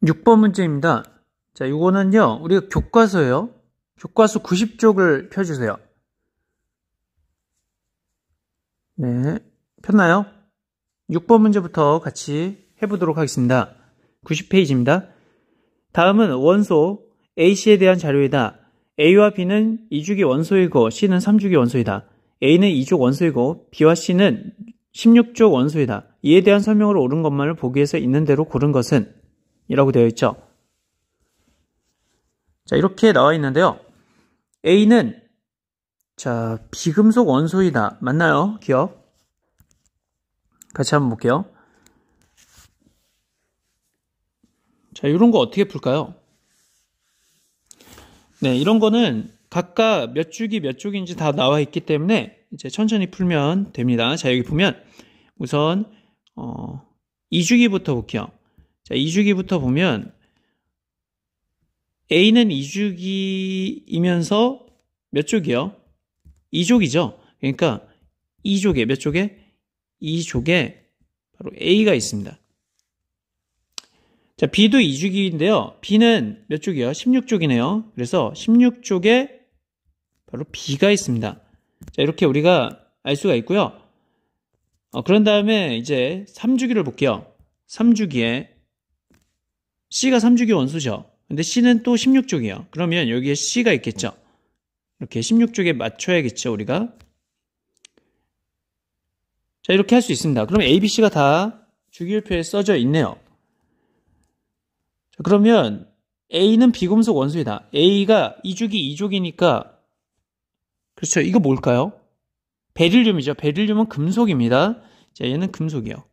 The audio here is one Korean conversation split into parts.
6번 문제입니다. 자, 이거는요, 우리가 교과서예요. 교과서 90쪽을 펴주세요. 네, 폈나요? 6번 문제부터 같이 해보도록 하겠습니다. 90페이지입니다. 다음은 원소 A씨에 대한 자료이다. A와 B는 2주기 원소이고 C는 3주기 원소이다. A는 2족 원소이고 B와 C는 16족 원소이다. 이에 대한 설명을 옳은 것만을 보기 위해서 있는 대로 고른 것은? 이라고 되어 있죠. 자, 이렇게 나와 있는데요. A는 자, 비금속 원소이다. 맞나요? 기억? 같이 한번 볼게요. 자, 이런 거 어떻게 풀까요? 네, 이런 거는 각각 몇 주기 몇 쪽인지 다 나와 있기 때문에 이제 천천히 풀면 됩니다. 자, 여기 보면 우선 2주기부터 볼게요. 자, 2주기부터 보면 A는 2주기이면서 몇 족이요? 2족이죠. 그러니까 2족에 몇 족에? 2족에 바로 A가 있습니다. 자, B도 2주기인데요. B는 몇 족이요? 16족이네요. 그래서 16족에 바로 B가 있습니다. 자, 이렇게 우리가 알 수가 있고요. 그런 다음에 이제 3주기를 볼게요. 3주기에 C가 3주기 원소죠. 근데 C는 또 16족이에요. 그러면 여기에 C가 있겠죠. 이렇게 16족에 맞춰야겠죠, 우리가. 자, 이렇게 할 수 있습니다. 그럼 A, B, C가 다 주기율표에 써져 있네요. 자, 그러면 A는 비금속 원소이다. A가 2주기 2족이니까 그렇죠. 이거 뭘까요? 베릴륨이죠. 베릴륨은 금속입니다. 자, 얘는 금속이에요.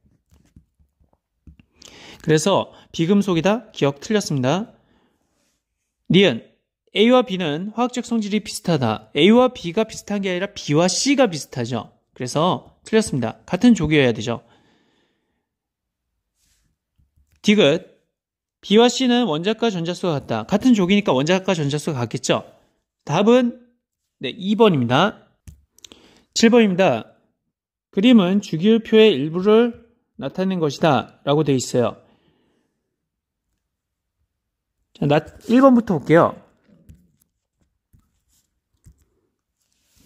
그래서 비금속이다. 기억 틀렸습니다. 니은 A와 B는 화학적 성질이 비슷하다. A와 B가 비슷한 게 아니라 B와 C가 비슷하죠. 그래서 틀렸습니다. 같은 족이어야 되죠. 디귿 B와 C는 원자과 전자수가 같다. 같은 족이니까 원자과 전자수가 같겠죠. 답은 네, 2번입니다. 7번입니다. 그림은 주기율표의 일부를 나타낸 것이다 라고 되어 있어요. 자, 1번부터 볼게요.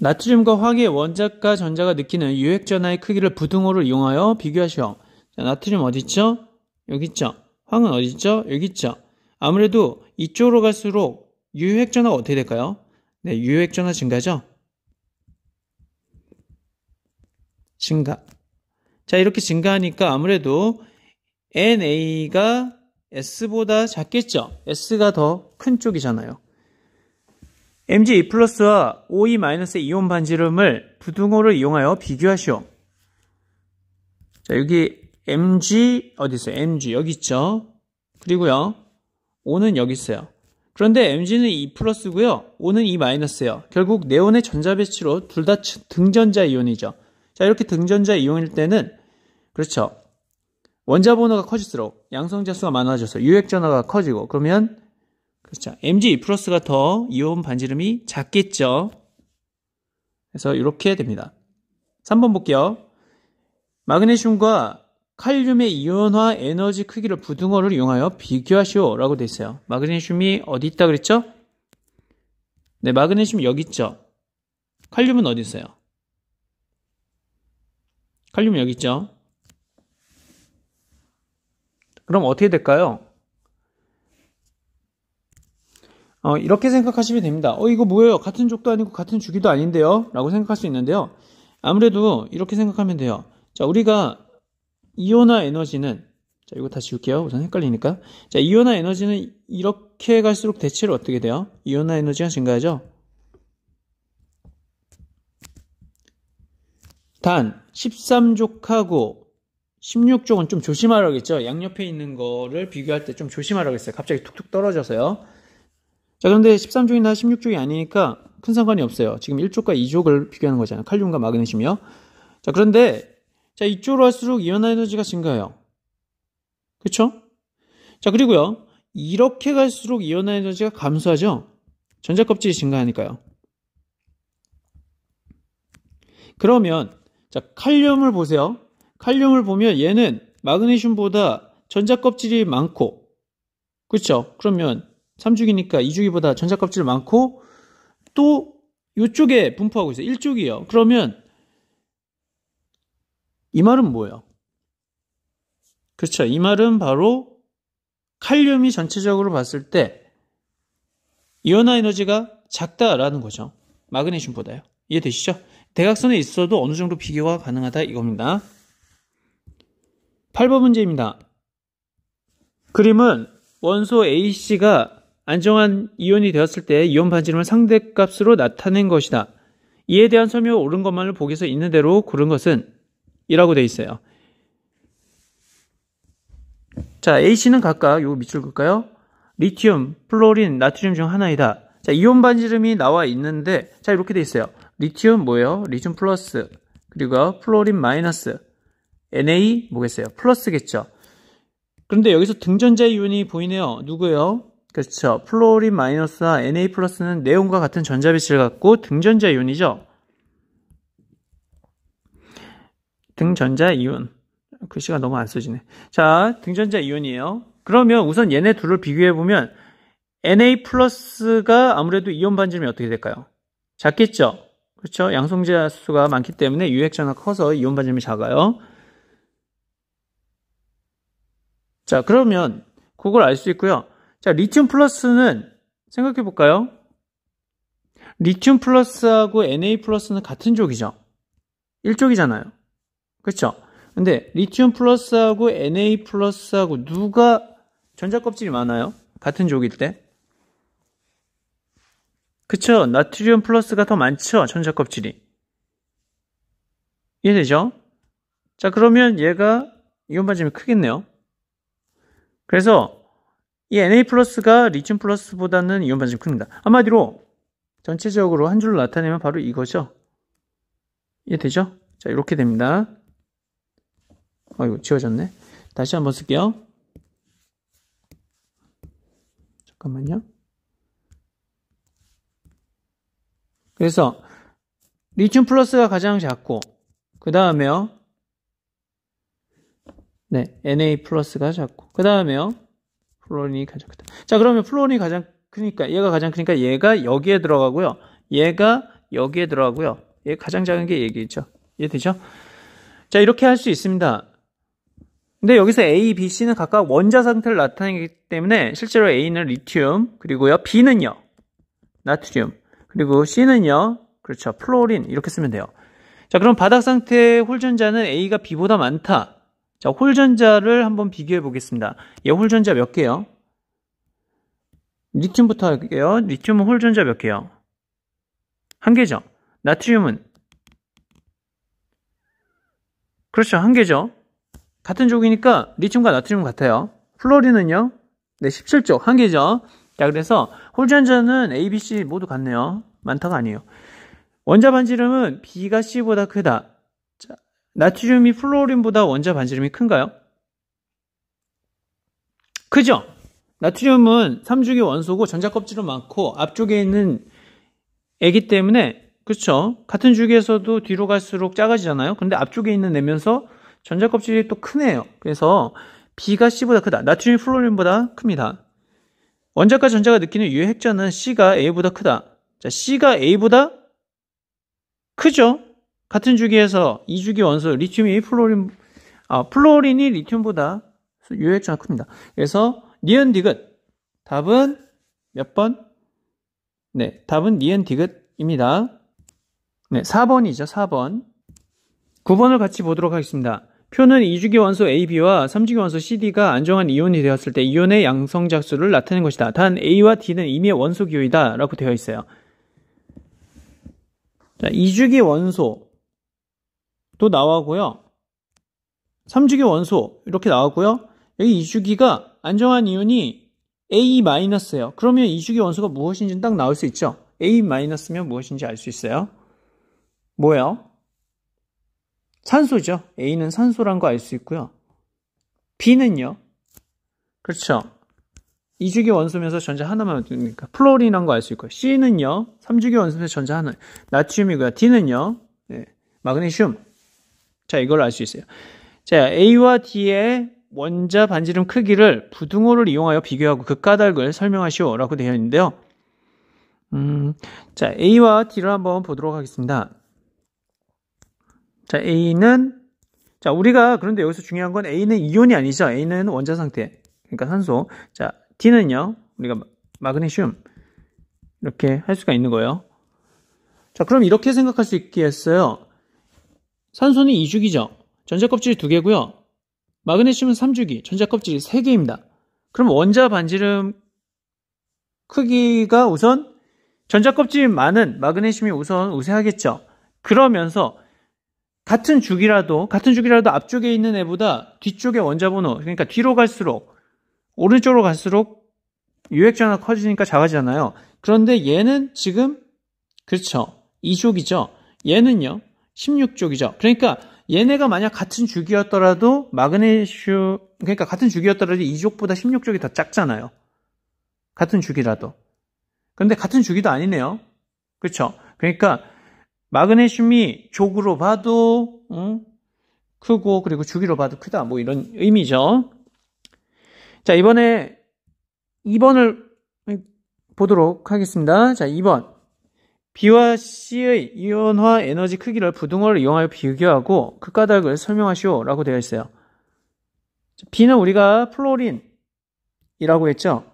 나트륨과 화학의 원자과 전자가 느끼는 유핵전하의 크기를 부등호를 이용하여 비교하시오. 자, 나트륨 어디 있죠? 여기 있죠. 황은 어디 있죠? 여기 있죠. 아무래도 이쪽으로 갈수록 유핵전하가 어떻게 될까요? 네, 유핵전하 증가죠? 증가. 자, 이렇게 증가하니까 아무래도 NA가 S보다 작겠죠? S가 더 큰 쪽이잖아요. Mg2 플러스와 OE 마이너스의 이온 반지름을 부등호를 이용하여 비교하시오. 자, 여기 Mg 어디 있어요? Mg 여기 있죠? 그리고요, O는 여기 있어요. 그런데 Mg는 2 플러스고요, O는 2 마이너스예요. 결국 네온의 전자 배치로 둘 다 등전자 이온이죠. 자, 이렇게 등전자 이온일 때는 그렇죠. 원자 번호가 커질수록 양성자 수가 많아져서 유핵 전하가 커지고, 그러면 그렇죠. Mg2 플러스가 더 이온 반지름이 작겠죠. 그래서 이렇게 됩니다. 3번 볼게요. 마그네슘과 칼륨의 이온화 에너지 크기를 부등호를 이용하여 비교하시오 라고 되어 있어요. 마그네슘이 어디 있다 그랬죠? 네, 마그네슘 여기 있죠. 칼륨은 어디 있어요? 칼륨 여기 있죠. 그럼 어떻게 될까요? 이렇게 생각하시면 됩니다. 이거 뭐예요? 같은 족도 아니고 같은 주기도 아닌데요? 라고 생각할 수 있는데요. 아무래도 이렇게 생각하면 돼요. 자, 우리가 이온화 에너지는, 자, 이거 다시 지울게요. 우선 헷갈리니까. 자, 이온화 에너지는 이렇게 갈수록 대체로 어떻게 돼요? 이온화 에너지가 증가하죠? 단, 13족하고 16족은 좀 조심하라겠죠? 양옆에 있는 거를 비교할 때 좀 조심하라겠어요. 갑자기 툭툭 떨어져서요. 자, 그런데 13족이나 16족이 아니니까 큰 상관이 없어요. 지금 1족과 2족을 비교하는 거잖아요. 칼륨과 마그네슘이요. 자, 그런데 자, 이쪽으로 할수록 이온화 에너지가 증가해요. 그렇죠? 자, 그리고요, 이렇게 갈수록 이온화 에너지가 감소하죠? 전자 껍질이 증가하니까요. 그러면 자, 칼륨을 보세요. 칼륨을 보면 얘는 마그네슘보다 전자 껍질이 많고 그렇죠? 그러면 3주기니까 2주기보다 전자껍질 많고 또 이쪽에 분포하고 있어요. 1쪽이요. 그러면 이 말은 뭐예요? 그렇죠. 이 말은 바로 칼륨이 전체적으로 봤을 때 이온화 에너지가 작다라는 거죠. 마그네슘보다요. 이해되시죠? 대각선에 있어도 어느 정도 비교가 가능하다 이겁니다. 8번 문제입니다. 그림은 원소 AC가 안정한 이온이 되었을 때 이온 반지름을 상대값으로 나타낸 것이다. 이에 대한 설명이 옳은 것만을 보기에서 있는 대로 고른 것은 이라고 되어 있어요. 자, AC는 각각 요 밑줄 그을까요? 리튬, 플로린, 나트륨 중 하나이다. 자, 이온 반지름이 나와 있는데 자, 이렇게 되어 있어요. 리튬 뭐예요? 리튬 플러스, 그리고 플로린 마이너스, Na 뭐겠어요? 플러스겠죠. 그런데 여기서 등전자 이온이 보이네요. 누구예요? 그렇죠. 플로린 마이너스와 Na 플러스는 네온과 같은 전자 배치를 갖고 등전자 이온이죠. 등전자 이온. 글씨가 너무 안 써지네. 자, 등전자 이온이에요. 그러면 우선 얘네 둘을 비교해보면 Na 플러스가 아무래도 이온 반지름이 어떻게 될까요? 작겠죠? 그렇죠? 양성자 수가 많기 때문에 유액전화가 커서 이온 반지름이 작아요. 자, 그러면 그걸 알 수 있고요. 자, 리튬 플러스는 생각해 볼까요? 리튬 플러스하고 Na 플러스는 같은 쪽이죠. 1쪽이잖아요. 그렇죠? 근데 리튬 플러스하고 Na 플러스하고 누가 전자껍질이 많아요? 같은 쪽일 때. 그쵸? 나트륨 플러스가 더 많죠? 전자껍질이. 이해되죠? 자, 그러면 얘가 이온 반지름이 크겠네요. 그래서 이 Na 플러스가 리튬 플러스보다는 이온 반지름이 큽니다. 한마디로 전체적으로 한 줄로 나타내면 바로 이거죠. 이해되죠? 자, 이렇게 됩니다. 이거 지워졌네. 다시 한번 쓸게요. 잠깐만요. 그래서 리튬 플러스가 가장 작고 그 다음에요. 네, Na 플러스가 작고 그 다음에요. 플로린이 가장 크다. 자, 그러면 플로린이 가장 크니까 얘가 가장 크니까 얘가 여기에 들어가고요. 얘가 여기에 들어가고요. 얘 가장 작은 게 얘기죠. 이해되죠? 자, 이렇게 할 수 있습니다. 근데 여기서 A, B, C는 각각 원자 상태를 나타내기 때문에 실제로 A는 리튬, 그리고요 B는요 나트륨, 그리고 C는요 그렇죠 플로린 이렇게 쓰면 돼요. 자, 그럼 바닥 상태의 홀전자는 A가 B보다 많다. 자, 홀전자를 한번 비교해 보겠습니다. 얘 홀전자 몇 개요? 리튬부터 할게요. 리튬은 홀전자 몇 개요? 한 개죠. 나트륨은 그렇죠, 한 개죠. 같은 쪽이니까 리튬과 나트륨 같아요. 플로린은요? 네, 17쪽, 한 개죠. 자, 그래서 홀전자는 A, B, C 모두 같네요. 많다가 아니에요. 원자 반지름은 B가 C보다 크다. 자, 나트륨이 플로린보다 원자 반지름이 큰가요? 크죠? 나트륨은 3주기 원소고 전자껍질은 많고 앞쪽에 있는 애기 때문에 그렇죠? 같은 주기에서도 뒤로 갈수록 작아지잖아요. 근데 앞쪽에 있는 애면서 전자껍질이 또 크네요. 그래서 B가 C보다 크다. 나트륨이 플로린보다 큽니다. 원자과 전자가 느끼는 유해핵전은 C가 A보다 크다. 자, C가 A보다 크죠? 같은 주기에서 2주기 원소 리튬이 플로린이 리튬보다 유해핵전이 큽니다. 그래서 니은 디귿. 답은 몇 번? 네, 답은 니은 디귿입니다. 네, 4번이죠. 4번. 9번을 같이 보도록 하겠습니다. 표는 2주기 원소 AB와 3주기 원소 CD가 안정한 이온이 되었을 때 이온의 양성작수를 나타낸 것이다. 단 A와 D는 이미 원소 기호이다 라고 되어 있어요. 자, 2주기 원소도 나오고요. 3주기 원소 이렇게 나오고요. 여기 2주기가 안정한 이온이 A-예요. 그러면 2주기 원소가 무엇인지 딱 나올 수 있죠. A-면 무엇인지 알 수 있어요. 뭐예요? 산소죠. A는 산소란 거 알 수 있고요. B는요. 그렇죠. 2주기 원소면서 전자 하나만 두니까 플로린한 거 알 수 있고요. C는요. 3주기 원소면서 전자 하나. 나트륨이고요. D는요. 네, 마그네슘. 자, 이걸 알 수 있어요. 자, A와 D의 원자 반지름 크기를 부등호를 이용하여 비교하고 그 까닭을 설명하시오 라고 되어 있는데요. 자, A와 D를 한번 보도록 하겠습니다. 자, A는, 자, 우리가 그런데 여기서 중요한 건 A는 이온이 아니죠. A는 원자 상태, 그러니까 산소. 자, D는요, 우리가 마그네슘, 이렇게 할 수가 있는 거예요. 자, 그럼 이렇게 생각할 수 있겠어요. 산소는 2주기죠. 전자껍질이 2개고요. 마그네슘은 3주기, 전자껍질이 3개입니다. 그럼 원자 반지름 크기가 우선 전자껍질이 많은 마그네슘이 우선 우세하겠죠. 그러면서 같은 주기라도 앞쪽에 있는 애보다 뒤쪽의 원자 번호, 그러니까 뒤로 갈수록, 오른쪽으로 갈수록 유액전화가 커지니까 작아지잖아요. 그런데 얘는 지금, 그렇죠, 2족이죠. 얘는요, 16족이죠. 그러니까 얘네가 만약 같은 주기였더라도 마그네슘, 그러니까 같은 주기였더라도 2족보다 16족이 더 작잖아요. 같은 주기라도. 그런데 같은 주기도 아니네요. 그렇죠? 그러니까 마그네슘이 족으로 봐도 크고, 그리고 주기로 봐도 크다, 뭐 이런 의미죠. 자, 이번에 2번을 보도록 하겠습니다. 자, 2번. B와 C의 이온화 에너지 크기를 부등호를 이용하여 비교하고 그 까닭을 설명하시오 라고 되어 있어요. B는 우리가 플로린이라고 했죠.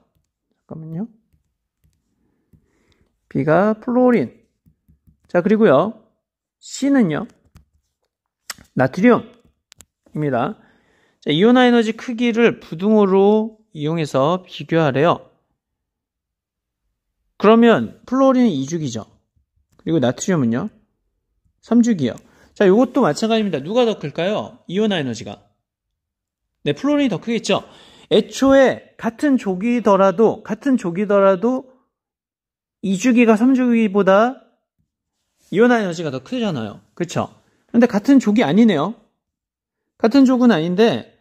잠깐만요. B가 플로린. 자, 그리고요, C는요, 나트륨입니다. 자, 이온화 에너지 크기를 부등호로 이용해서 비교하래요. 그러면 플로린은 2주기죠. 그리고 나트륨은요, 3주기요. 자, 이것도 마찬가지입니다. 누가 더 클까요? 이온화 에너지가. 네, 플로린이 더 크겠죠. 애초에 같은 족이더라도 2주기가 3주기보다 이온화 에너지가 더 크잖아요. 그렇죠? 근데 같은 족이 아니네요. 같은 족은 아닌데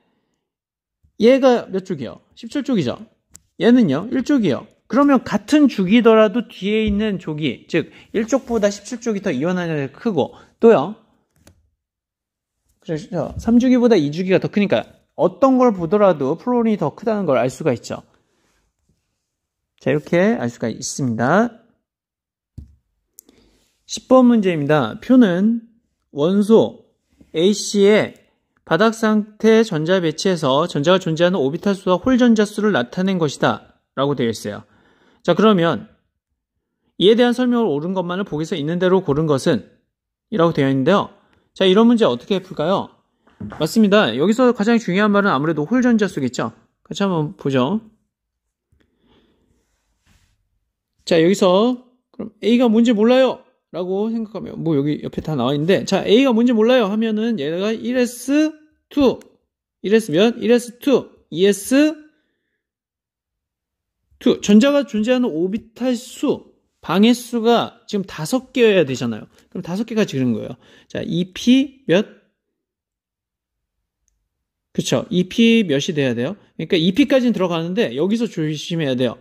얘가 몇 족이요? 17족이죠. 얘는요, 1족이요. 그러면 같은 주기더라도 뒤에 있는 족이, 즉 1족보다 17족이 더 이온화 에너지가 크고, 또요, 그래서 3주기보다 2주기가 더 크니까 어떤 걸 보더라도 플로린이 더 크다는 걸 알 수가 있죠. 자, 이렇게 알 수가 있습니다. 10번 문제입니다. 표는 원소 A씨의 바닥 상태 전자 배치에서 전자가 존재하는 오비탈 수와 홀 전자 수를 나타낸 것이다 라고 되어 있어요. 자, 그러면 이에 대한 설명을 옳은 것만을 보기서 있는 대로 고른 것은 이라고 되어 있는데요. 자, 이런 문제 어떻게 풀까요? 맞습니다. 여기서 가장 중요한 말은 아무래도 홀 전자 수겠죠. 같이 한번 보죠. 자, 여기서 그럼 A가 뭔지 몰라요 라고 생각하면, 뭐 여기 옆에 다 나와 있는데, 자, A가 뭔지 몰라요 하면은 얘가 1s2, 1s 몇? 1s2, 2s2, 전자가 존재하는 오비탈 수, 방해 수가 지금 5개여야 되잖아요. 그럼 5개가 지른 거예요. 자, 2p 몇? 그쵸. 2p 몇이 돼야 돼요? 그러니까 2p까지는 들어가는데 여기서 조심해야 돼요.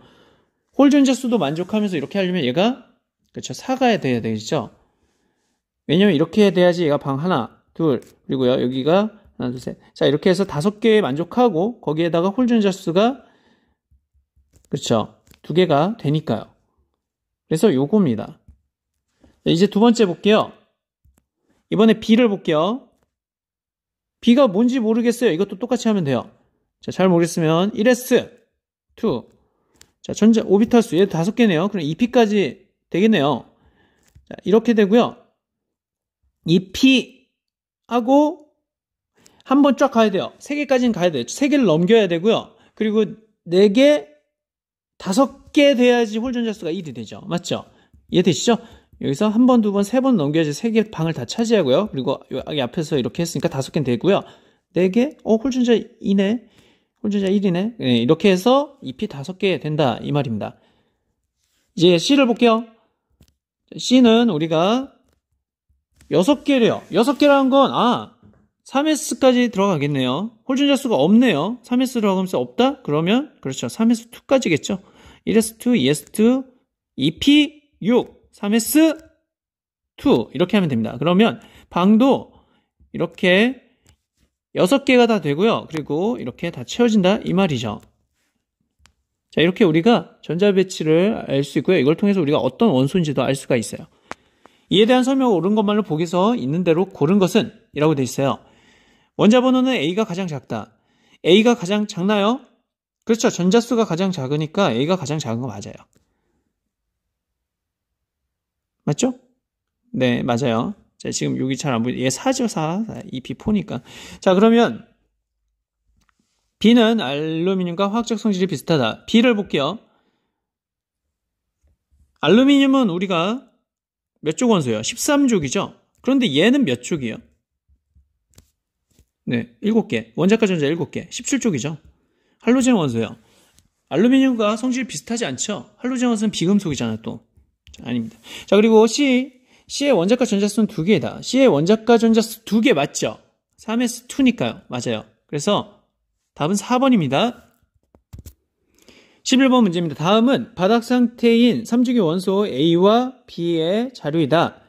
홀 전자 수도 만족하면서 이렇게 하려면 얘가, 그쵸, 4가 돼야 되겠죠. 왜냐면 이렇게 돼야지 얘가 방 하나, 둘, 그리고요, 여기가 하나, 둘, 셋. 자, 이렇게 해서 5개에 만족하고 거기에다가 홀 전자 수가, 그렇죠, 2개가 되니까요. 그래서 요겁니다. 이제 두 번째 볼게요. 이번에 B를 볼게요. B가 뭔지 모르겠어요. 이것도 똑같이 하면 돼요. 자, 잘 모르겠으면 1s, 2. 자, 전자 오비탈 수, 얘도 5개네요. 그럼 2p까지 되겠네요. 자, 이렇게 되고요. 2p하고 한 번 쫙 가야 돼요. 3개까지는 가야 돼요. 3개를 넘겨야 되고요. 그리고 4개, 5개 돼야지 홀 전자 수가 1이 되죠. 맞죠? 이해되시죠? 여기서 한 번, 두 번, 3번 넘겨야지 3개 방을 다 차지하고요. 그리고 여기 앞에서 이렇게 했으니까 5개는 되고요. 4개? 홀 전자 2네. 홀 전자 1이네. 네, 이렇게 해서 2p 5개 된다, 이 말입니다. 이제 C를 볼게요. C는 우리가 6개래요. 6개라는 건, 3s까지 들어가겠네요. 홀 전자 수가 없네요. 3s 들어가면서 없다? 그러면, 그렇죠, 3s2까지겠죠. 1s2, 2s2, 2p, 6, 3s2 이렇게 하면 됩니다. 그러면 방도 이렇게 6개가 다 되고요. 그리고 이렇게 다 채워진다 이 말이죠. 자, 이렇게 우리가 전자 배치를 알 수 있고요. 이걸 통해서 우리가 어떤 원소인지도 알 수가 있어요. 이에 대한 설명을 옳은 것만을 보기서 있는 대로 고른 것은 이라고 돼 있어요. 원자 번호는 A가 가장 작다. A가 가장 작나요? 그렇죠. 전자수가 가장 작으니까 A가 가장 작은 거 맞아요. 맞죠? 네, 맞아요. 자, 지금 여기 잘 안 보이죠? 얘 4죠, 4. 이 B4니까. 자, 그러면 B는 알루미늄과 화학적 성질이 비슷하다. B를 볼게요. 알루미늄은 우리가 몇 족 원소예요? 13족이죠? 그런데 얘는 몇 족이에요? 네, 7개. 원자과 전자 7개. 17족이죠? 할로젠 원소예요. 알루미늄과 성질이 비슷하지 않죠? 할로젠 원소는 비금속이잖아요, 또. 아닙니다. 자, 그리고 C의 원자과 전자수는 2개다. C의 원자과 전자수 2개 맞죠? 3s2니까요. 맞아요. 그래서 답은 4번입니다. 11번 문제입니다. 다음은 바닥 상태인 3주기 원소 A와 B의 자료이다.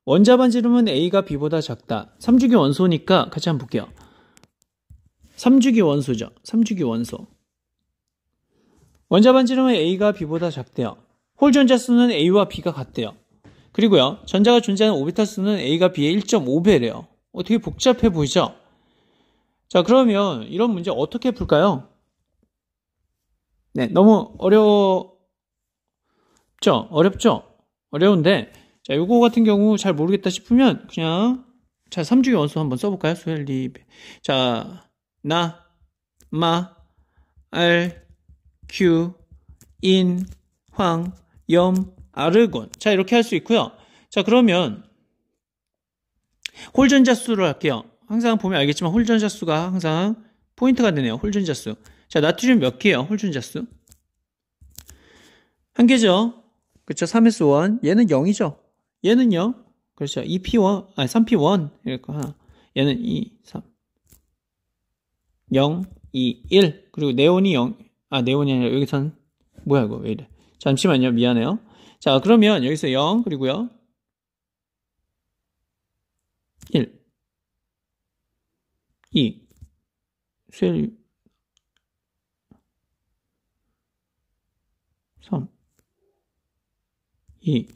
원자 반지름은 A가 B보다 작다. 3주기 원소니까 같이 한번 볼게요. 3주기 원소죠. 3주기 원소. 원자 반지름은 A가 B보다 작대요. 홀 전자 수는 A와 B가 같대요. 그리고요, 전자가 존재하는 오비탈 수는 A가 B의 1.5배래요. 되게 복잡해 보이죠? 자, 그러면 이런 문제 어떻게 풀까요? 네, 너무 어렵죠? 어려운데, 자, 요거 같은 경우 잘 모르겠다 싶으면 그냥, 자, 3주기 원소 한번 써볼까요? 수헬리베. 자, 나, 마, 알, 큐, 인, 황, 염, 아르곤. 자, 이렇게 할 수 있고요. 자, 그러면 홀전자수를 할게요. 항상 보면 알겠지만 홀전자수가 항상 포인트가 되네요. 홀전자수. 자, 나트륨 몇 개예요? 홀전자수? 한 개죠. 그렇죠. 3s1. 얘는 0이죠. 얘는요. 그렇죠. 2p1, 아니 3p1. 이렇게 하나. 얘는 2, 3. 0, 2, 1. 그리고 네온이 0. 네온이 아니라 여기선 뭐야 이거 왜 이래. 잠시만요. 미안해요. 자, 그러면 여기서 0 그리고요. 1, 2, 수열 3, 2,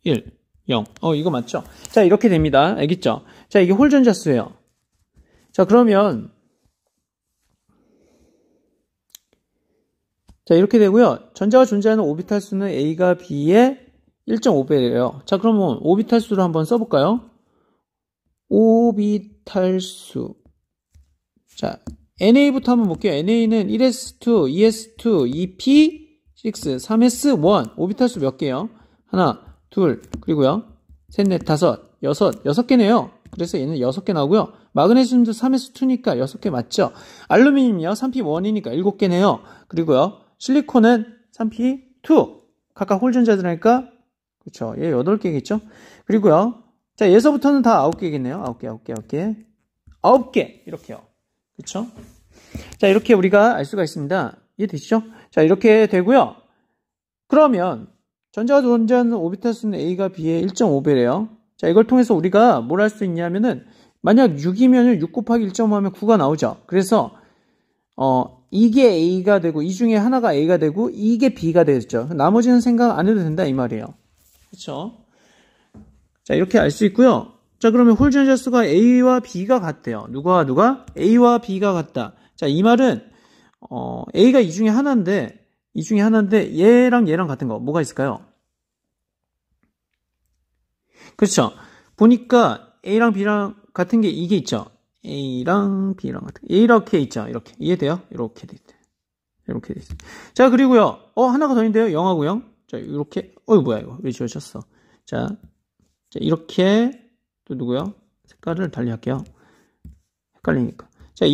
1, 0. 이거 맞죠? 자, 이렇게 됩니다. 알겠죠? 자, 이게 홀전자수예요. 자, 그러면 자, 이렇게 되고요. 전자가 존재하는 오비탈 수는 A가 B의 1.5배예요. 자, 그러면 오비탈 수를 한번 써볼까요? 오비탈 수. 자, NA부터 한번 볼게요. NA는 1s2, 2s2, 2p6, 3s1. 오비탈 수 몇 개예요? 하나, 둘, 그리고요. 셋, 넷, 다섯, 여섯 개네요. 그래서 얘는 6개 나오고요. 마그네슘도 3s2니까 6개 맞죠? 알루미늄이요. 3p1이니까 7개네요. 그리고요. 실리콘은 3p2. 각각 홀전자들이니까 그렇죠. 얘 8개겠죠? 그리고요. 자, 얘서부터는 다 9개겠네요. 9개. 이렇게요. 그렇죠? 자, 이렇게 우리가 알 수가 있습니다. 이해되시죠? 자, 이렇게 되고요. 그러면 전자가 존재하는 오비탈 수는 A가 B의 1.5배래요. 자, 이걸 통해서 우리가 뭘 할 수 있냐면은 만약 6이면 6 곱하기 1.5 하면 9가 나오죠. 그래서 이게 A가 되고 이 중에 하나가 A가 되고 이게 B가 되겠죠. 나머지는 생각 안 해도 된다 이 말이에요. 그렇죠? 자, 이렇게 알 수 있고요. 자, 그러면 홀전자 수가 A와 B가 같대요. 누가? A와 B가 같다. 자, 이 말은 A가 이 중에 하나인데 얘랑 같은 거 뭐가 있을까요? 그렇죠. 보니까 A랑 B랑 같은 게 이게 있죠. A랑 B랑 같은 게 이렇게 있죠. 이렇게 이해돼요? 이렇게 돼 있어요. 이렇게 돼 있어요. 자, 그리고요. 하나가 더 있는데요. 0하고 0. 자, 이렇게 뭐야 이거 왜 지워졌어? 자, 이렇게 또 누구요? 색깔을 달리 할게요. 헷갈리니까. 자,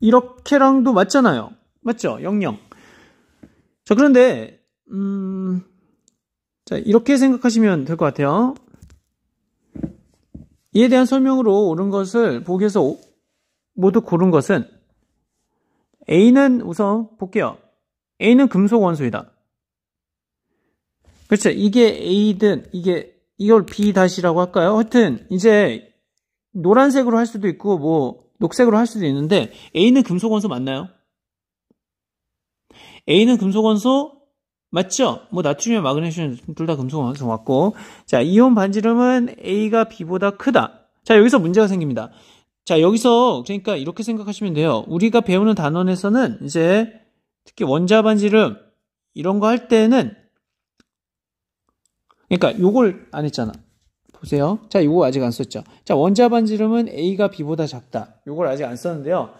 이렇게랑도 맞잖아요. 맞죠? 00. 자, 그런데 자, 이렇게 생각하시면 될 것 같아요. 이에 대한 설명으로 옳은 것을 보기에서 모두 고른 것은 A는 우선 볼게요. A는 금속 원소이다. 그렇죠. 이게 A든 이걸 B-라고 할까요? 하여튼 이제 노란색으로 할 수도 있고 뭐 녹색으로 할 수도 있는데 A는 금속 원소 맞나요? A는 금속 원소 맞죠? 뭐 나트륨, 마그네슘 둘 다 금속 원소 맞고. 자, 이온 반지름은 A가 B보다 크다. 자, 여기서 문제가 생깁니다. 자, 여기서 그러니까 이렇게 생각하시면 돼요. 우리가 배우는 단원에서는 이제 특히 원자 반지름 이런 거 할 때는 그러니까 요걸 안 했잖아. 보세요. 자, 요거 아직 안 썼죠. 자, 원자 반지름은 A가 B보다 작다. 요걸 아직 안 썼는데요.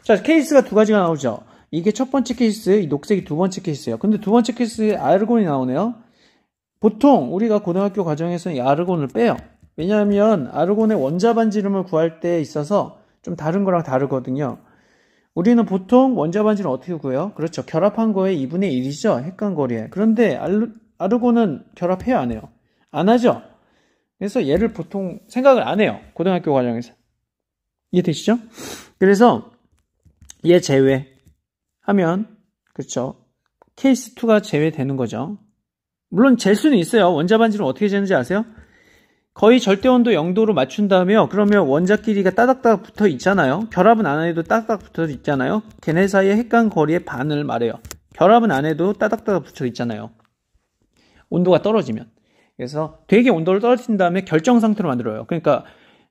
자, 케이스가 두 가지가 나오죠. 이게 첫 번째 케이스, 이 녹색이 두 번째 케이스예요. 근데 두 번째 케이스에 아르곤이 나오네요. 보통 우리가 고등학교 과정에서 이 아르곤을 빼요. 왜냐하면 아르곤의 원자 반지름을 구할 때 있어서 좀 다른 거랑 다르거든요. 우리는 보통 원자 반지름 어떻게 구해요? 그렇죠. 결합한 거에 2분의 1이죠. 핵간거리에. 그런데 아르곤은 결합해요, 안 해요? 안 하죠. 그래서 얘를 보통 생각을 안 해요. 고등학교 과정에서. 이해되시죠? 그래서 얘 제외하면 그렇죠. 케이스 2가 제외되는 거죠. 물론 잴 수는 있어요. 원자 반지름 어떻게 재는지 아세요? 거의 절대 온도 0도로 맞춘다며 그러면 원자끼리가 따닥따닥 붙어 있잖아요. 결합은 안 해도 따닥따닥 붙어 있잖아요. 걔네 사이의 핵간 거리의 반을 말해요. 결합은 안 해도 따닥따닥 붙어 있잖아요. 온도가 떨어지면. 그래서 되게 온도를 떨어뜨린 다음에 결정 상태로 만들어요. 그러니까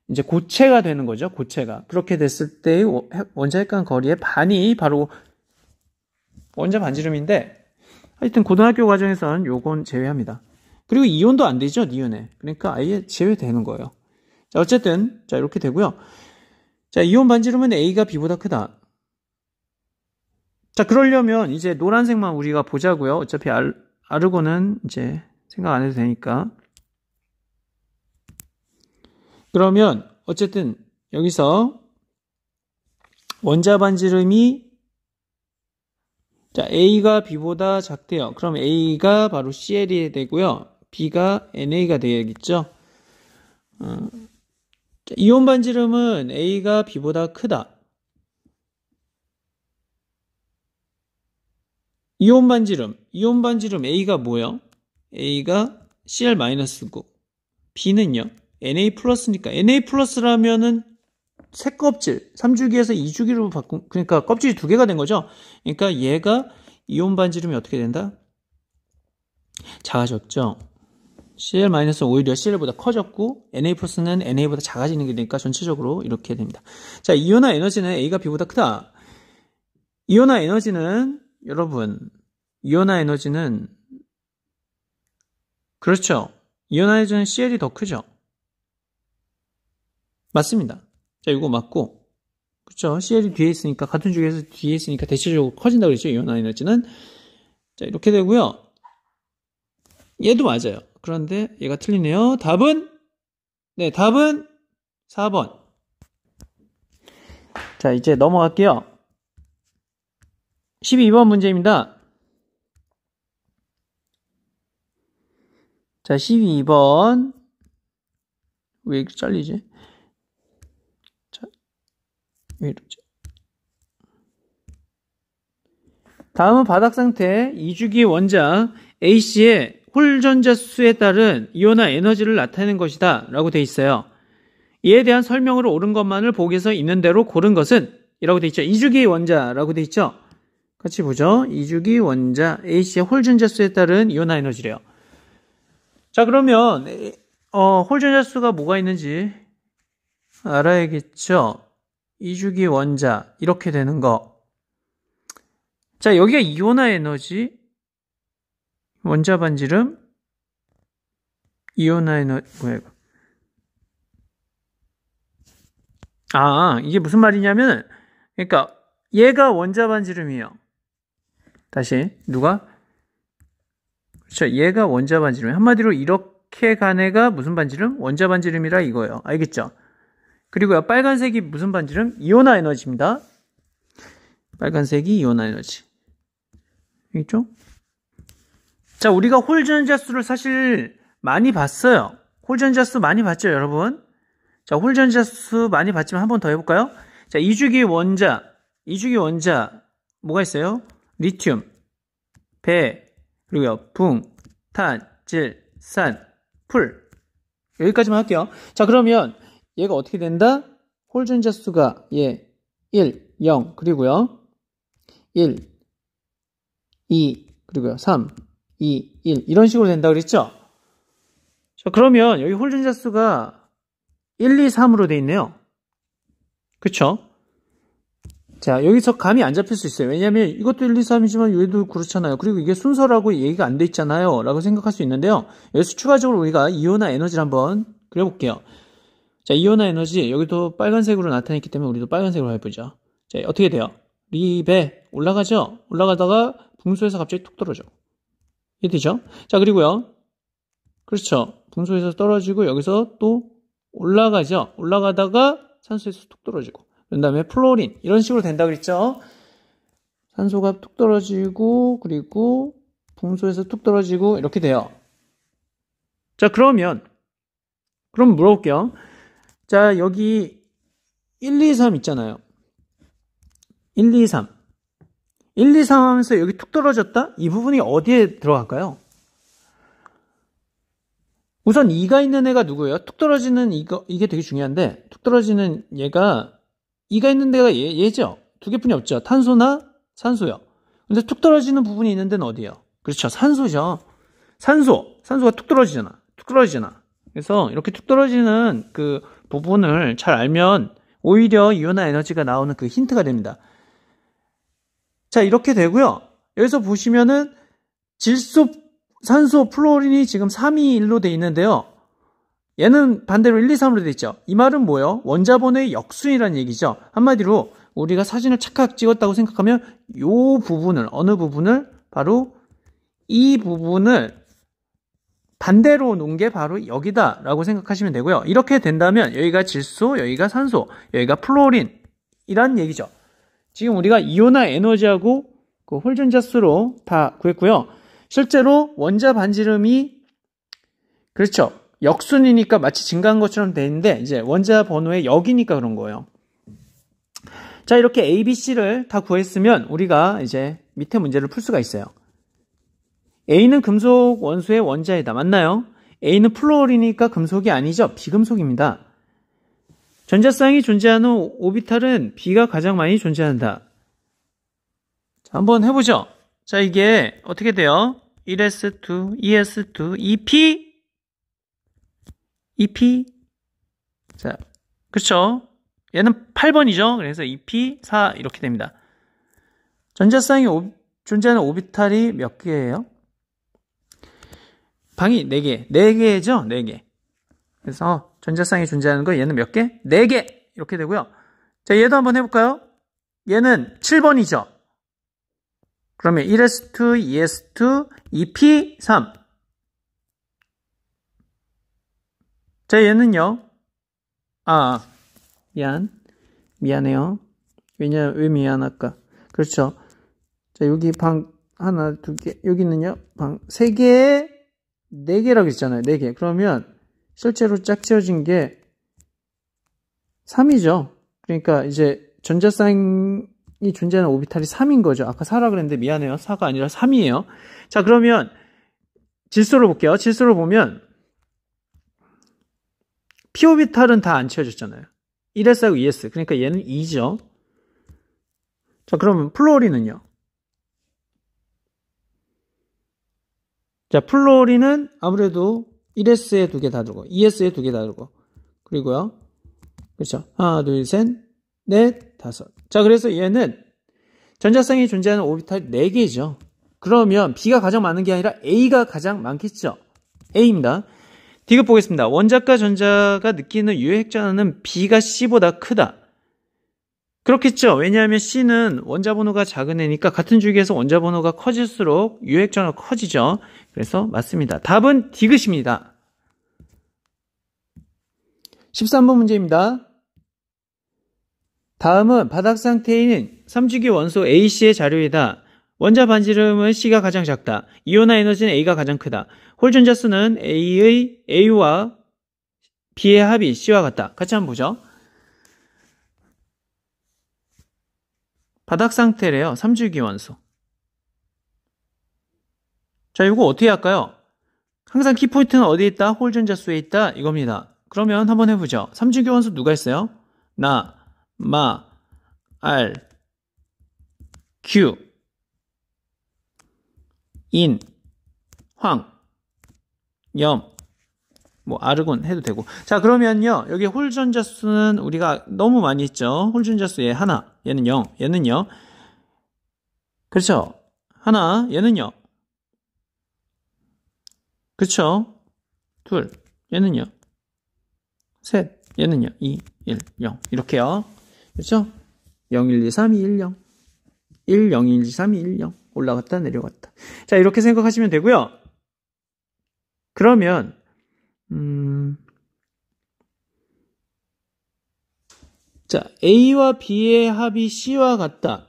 이제 고체가 되는 거죠. 고체가. 그렇게 됐을 때 원자 핵간 거리의 반이 바로 원자 반지름인데 하여튼 고등학교 과정에서는 요건 제외합니다. 그리고 이온도 안 되죠, 니온에. 그러니까 아예 제외되는 거예요. 자, 어쨌든, 자, 이렇게 되고요. 자, 이온 반지름은 A가 B보다 크다. 자, 그러려면 이제 노란색만 우리가 보자고요. 어차피 아르곤은 이제 생각 안 해도 되니까. 그러면, 어쨌든, 여기서 원자 반지름이 자, A가 B보다 작대요. 그럼 A가 바로 CL이 되고요. B가 NA가 되겠죠. 이온 반지름은 A가 B보다 크다. 이온 반지름 A가 뭐예요? A가 CL-9고 B는요? NA 플러스니까 NA 플러스라면은 세 껍질, 3주기에서 2주기로 바꾼, 그러니까 껍질이 두 개가 된 거죠. 그러니까 얘가 이온 반지름이 어떻게 된다? 작아졌죠. CL- 오히려 CL보다 커졌고 Na+는 NA보다 작아지는 게 되니까 전체적으로 이렇게 됩니다. 자, 이온화 에너지는 A가 B보다 크다. 이온화 에너지는 여러분, 이온화 에너지는 그렇죠. 이온화 에너지는 CL이 더 크죠. 맞습니다. 자, 이거 맞고 그렇죠. CL이 뒤에 있으니까 같은 주기에서 뒤에 있으니까 대체적으로 커진다고 그랬죠. 이온화 에너지는. 자, 이렇게 되고요. 얘도 맞아요. 그런데 얘가 틀리네요. 답은 4번. 자, 이제 넘어갈게요. 12번 문제입니다. 자, 12번. 왜 이렇게 잘리지? 자, 왜 이러지? 다음은 바닥 상태 2주기 원자 A씨의 홀전자수에 따른 이온화 에너지를 나타내는 것이다 라고 돼 있어요. 이에 대한 설명으로 옳은 것만을 보기에서 있는 대로 고른 것은 이라고 돼 있죠. 2주기 원자라고 돼 있죠. 같이 보죠. 2주기 원자 A씨의 홀전자수에 따른 이온화 에너지래요. 자, 그러면 홀전자수가 뭐가 있는지 알아야겠죠. 2주기 원자 이렇게 되는 거. 자, 여기가 이온화 에너지 원자 반지름, 이온화 에너지, 뭐야, 이거. 이게 무슨 말이냐면, 그러니까, 얘가 원자 반지름이에요. 다시, 누가? 그렇죠. 얘가 원자 반지름. 한마디로 이렇게 간 애가 무슨 반지름? 원자 반지름이라 이거예요. 알겠죠? 그리고요, 빨간색이 무슨 반지름? 이온화 에너지입니다. 빨간색이 이온화 에너지. 알겠죠? 자, 우리가 홀전자수를 사실 많이 봤어요. 홀전자수 많이 봤죠, 여러분? 자, 홀전자수 많이 봤지만 한 번 더 해볼까요? 자, 2주기 원자, 뭐가 있어요? 리튬, 배, 그리고요, 붕, 탄, 질, 산, 풀. 여기까지만 할게요. 자, 그러면 얘가 어떻게 된다? 홀 전자 수가 1, 0, 그리고요. 1, 2, 그리고요. 3, 2, 1 이런 식으로 된다 그랬죠? 자, 그러면 여기 홀 전자 수가 1, 2, 3으로 돼 있네요. 그쵸? 자, 여기서 감이 안 잡힐 수 있어요. 왜냐면 이것도 1, 2, 3이지만 얘도 그렇잖아요. 그리고 이게 순서라고 얘기가 안 돼 있잖아요. 라고 생각할 수 있는데요. 여기서 추가적으로 우리가 이온화 에너지를 한번 그려볼게요. 자, 이온화 에너지 여기도 빨간색으로 나타냈기 때문에 우리도 빨간색으로 해보죠. 자, 어떻게 돼요? 리베 올라가죠? 올라가다가 분수에서 갑자기 툭 떨어져. 이해되죠? 자, 그리고요. 그렇죠. 분수에서 떨어지고 여기서 또 올라가죠. 올라가다가 산소에서 툭 떨어지고. 그 다음에 플로린 이런 식으로 된다 그랬죠. 산소가 툭 떨어지고 그리고 분수에서 툭 떨어지고 이렇게 돼요. 자, 그럼 물어볼게요. 자, 여기 1, 2, 3 있잖아요. 1, 2, 3 1, 2, 3 하면서 여기 툭 떨어졌다? 이 부분이 어디에 들어갈까요? 우선 2가 있는 애가 누구예요? 툭 떨어지는 이게 되게 중요한데 툭 떨어지는 얘가 2가 있는 데가 얘죠. 두 개뿐이 없죠. 탄소나 산소요. 근데 툭 떨어지는 부분이 있는 데는 어디예요? 그렇죠. 산소죠. 산소가 툭 떨어지잖아. 그래서 이렇게 툭 떨어지는 그 부분을 잘 알면 오히려 이온화 에너지가 나오는 그 힌트가 됩니다. 자, 이렇게 되고요. 여기서 보시면은 질소, 산소, 플로린이 지금 3, 2, 1로 돼 있는데요. 얘는 반대로 1, 2, 3으로 돼 있죠. 이 말은 뭐예요? 원자번호의 역순이라는 얘기죠. 한마디로 우리가 사진을 착각 찍었다고 생각하면 어느 부분을 바로 이 부분을 반대로 놓은 게 바로 여기다 라고 생각하시면 되고요. 이렇게 된다면 여기가 질소, 여기가 산소, 여기가 플로린 이란 얘기죠. 지금 우리가 이온화 에너지하고 그 홀전자 수로 다 구했고요. 실제로 원자 반지름이 그렇죠. 역순이니까 마치 증가한 것처럼 돼 있는데 이제 원자 번호의 역이니까 그런 거예요. 자, 이렇게 A, B, C를 다 구했으면 우리가 이제 밑에 문제를 풀 수가 있어요. A는 금속 원소의 원자이다. 맞나요? A는 플로린이니까 금속이 아니죠. 비금속입니다. 전자쌍이 존재하는 오비탈은 B가 가장 많이 존재한다. 자, 한번 해보죠. 자, 이게 어떻게 돼요? 1s2, 2s2, 2p. 자, 그렇죠? 얘는 8번이죠. 그래서 2p, 4 이렇게 됩니다. 전자쌍이 존재하는 오비탈이 몇 개예요? 방이 4개. 4개죠? 4개. 그래서 전자쌍이 존재하는 거 얘는 몇 개? 4개. 이렇게 되고요. 자, 얘도 한번 해볼까요? 얘는 7번이죠. 그러면 1s2, 2s2, 2p, 3. 자, 얘는요. 미안해요. 왜 미안할까? 그렇죠. 자, 여기 방 하나, 두 개, 여기는요. 방 3개에 4개라고 했잖아요. 4개. 그러면 실제로 짝지어진 게 3이죠. 그러니까 이제 전자쌍이 존재하는 오비탈이 3인 거죠. 아까 4라 그랬는데 미안해요. 4가 아니라 3이에요. 자, 그러면 질소를 볼게요. 질소를 보면 p 오비탈은 다 안 채워졌잖아요. 1s하고 2s. 그러니까 얘는 2죠. 자, 그러면 플로린은요? 자, 플로린은 아무래도 1s에 2개 다 들고 2s에 2개 다 들고 그리고요. 그렇죠. 하나, 둘, 셋, 넷, 다섯. 자, 그래서 얘는 전자쌍이 존재하는 오비탈 4개죠. 그러면 B가 가장 많은 게 아니라 A가 가장 많겠죠. A입니다. 디귿 보겠습니다. 원자과 전자가 느끼는 유효핵전화는 B가 C보다 크다. 그렇겠죠. 왜냐하면 C는 원자 번호가 작은 애니까 같은 주기에서 원자 번호가 커질수록 유효핵전화가 커지죠. 그래서 맞습니다. 답은 디귿입니다. 13번 문제입니다. 다음은 바닥 상태인 3주기 원소 AC의 자료이다. 원자 반지름은 C가 가장 작다. 이온화 에너지는 A가 가장 크다. 홀 전자 수는 A와 B의 합이 C와 같다. 같이 한번 보죠. 바닥 상태래요. 3주기 원소. 자, 이거 어떻게 할까요? 항상 키포인트는 어디에 있다? 홀 전자수에 있다. 이겁니다. 그러면 한번 해보죠. 3중 교환수 누가 있어요? 나, 마, 알, q, 인, 황, 염, 뭐 아르곤 해도 되고. 자, 그러면요. 여기 홀 전자수는 우리가 너무 많이 했죠. 홀 전자수 얘 하나, 얘는 0, 얘는요. 그렇죠. 하나, 얘는요. 그렇죠. 둘, 얘는요. 셋, 얘는요. 2, 1, 0. 이렇게요. 그렇죠? 0, 1, 2, 3, 2, 1, 0. 1, 0, 1, 2, 3, 2, 1, 0. 올라갔다 내려갔다. 자, 이렇게 생각하시면 되고요. 그러면 자, A와 B의 합이 C와 같다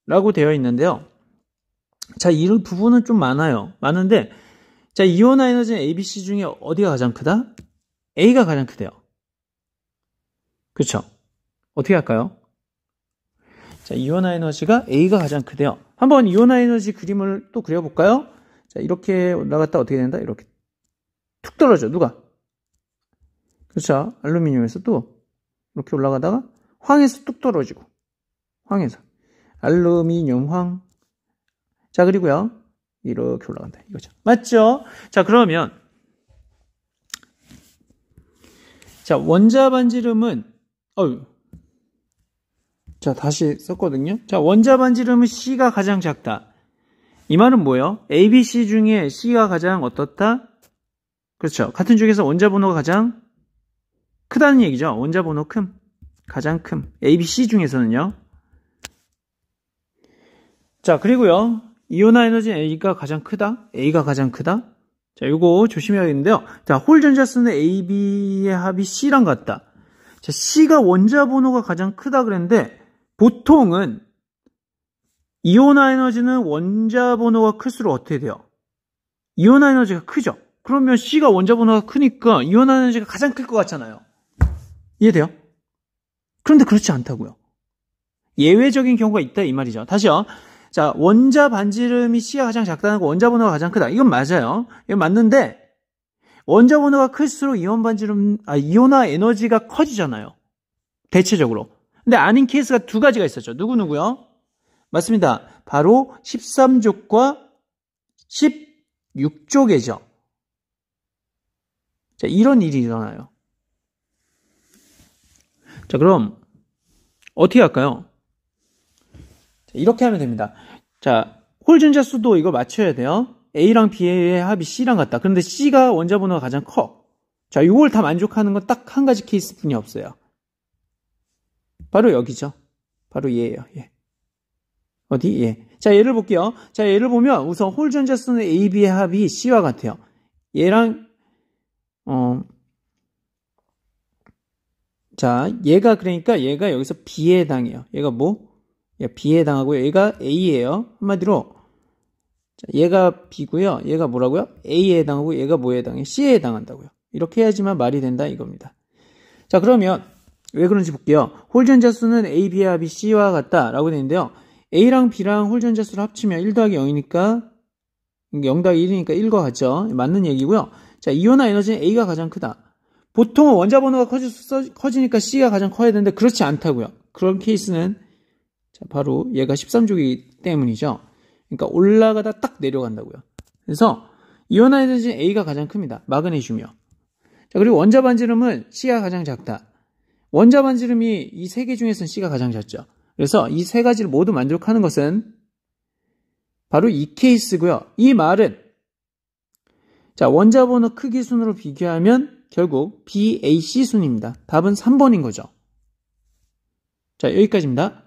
라고 되어 있는데요. 자, 이 부분은 좀 많은데 자, 이온화 에너지는 A, B, C 중에 어디가 가장 크다? A가 가장 크대요. 그렇죠? 어떻게 할까요? 자, 이온화 에너지가 A가 가장 크대요. 한번 이온화 에너지 그림을 또 그려볼까요? 자, 이렇게 올라갔다 어떻게 된다? 이렇게 툭 떨어져. 누가? 그렇죠? 알루미늄에서 또 이렇게 올라가다가 황에서 뚝 떨어지고. 황에서. 알루미늄 황. 자, 그리고요. 이렇게 올라간다. 이거죠. 맞죠? 자, 그러면 자, 원자 반지름은 자, 다시 썼거든요. 자, 원자 반지름은 C가 가장 작다. 이 말은 뭐예요? A, B, C 중에 C가 가장 어떻다? 그렇죠. 같은 중에서 원자 번호가 가장 크다는 얘기죠. 원자 번호 큼. 가장 큼. A, B, C 중에서는요. 자, 그리고요. 이온화 에너지 A가 가장 크다. A가 가장 크다. 자, 요거 조심해야겠는데요. 자, 홀 전자수는 A, B의 합이 C랑 같다. 자, C가 원자 번호가 가장 크다 그랬는데 보통은 이온화 에너지는 원자 번호가 클수록 어떻게 돼요? 이온화 에너지가 크죠? 그러면 C가 원자 번호가 크니까 이온화 에너지가 가장 클 것 같잖아요. 이해돼요? 그런데 그렇지 않다고요. 예외적인 경우가 있다 이 말이죠. 다시요. 자, 원자 반지름이 C가 가장 작다는 거 원자 번호가 가장 크다. 이건 맞아요. 이건 맞는데 원자 번호가 클수록 이온화 에너지가 커지잖아요. 대체적으로. 근데 아닌 케이스가 두 가지가 있었죠. 누구누구요? 맞습니다. 바로 13족과 16족이죠. 자, 이런 일이 일어나요. 자, 그럼 어떻게 할까요? 자, 이렇게 하면 됩니다. 자, 홀 전자수도 이거 맞춰야 돼요. A랑 B의 합이 C랑 같다. 그런데 C가 원자 번호가 가장 커. 자, 이걸 다 만족하는 건 딱 한 가지 케이스뿐이 없어요. 바로 여기죠. 바로 얘예요. 얘. 어디? 얘. 자, 얘를 볼게요. 자, 얘를 보면 우선 홀 전자수는 A, B의 합이 C와 같아요. 얘랑 자, 얘가 그러니까 얘가 여기서 B에 해당해요. 얘가 뭐? 얘가 B에 해당하고 얘가 A예요. 한마디로 자, 얘가 B고요. 얘가 뭐라고요? A에 해당하고 얘가 뭐에 해당해? C에 해당한다고요. 이렇게 해야지만 말이 된다 이겁니다. 자, 그러면 왜 그런지 볼게요. 홀 전자수는 A, B의 합이 C와 같다라고 되는데요. A랑 B랑 홀 전자수를 합치면 1 더하기 0이니까 0 더하기 1이니까 1과 같죠. 맞는 얘기고요. 자, 이온화 에너지는 A가 가장 크다. 보통은 원자 번호가 커지니까 C가 가장 커야 되는데 그렇지 않다고요. 그런 케이스는 자, 바로 얘가 13족이기 때문이죠. 그러니까 올라가다 딱 내려간다고요. 그래서 이온화 에너지는 A가 가장 큽니다. 마그네슘이요. 자, 그리고 원자 반지름은 C가 가장 작다. 원자 반지름이 이 세 개 중에서는 C가 가장 작죠. 그래서 이 세 가지를 모두 만족하는 것은 바로 이 케이스고요. 이 말은 자, 원자 번호 크기 순으로 비교하면 결국 BAC 순입니다. 답은 3번인 거죠. 자, 여기까지입니다.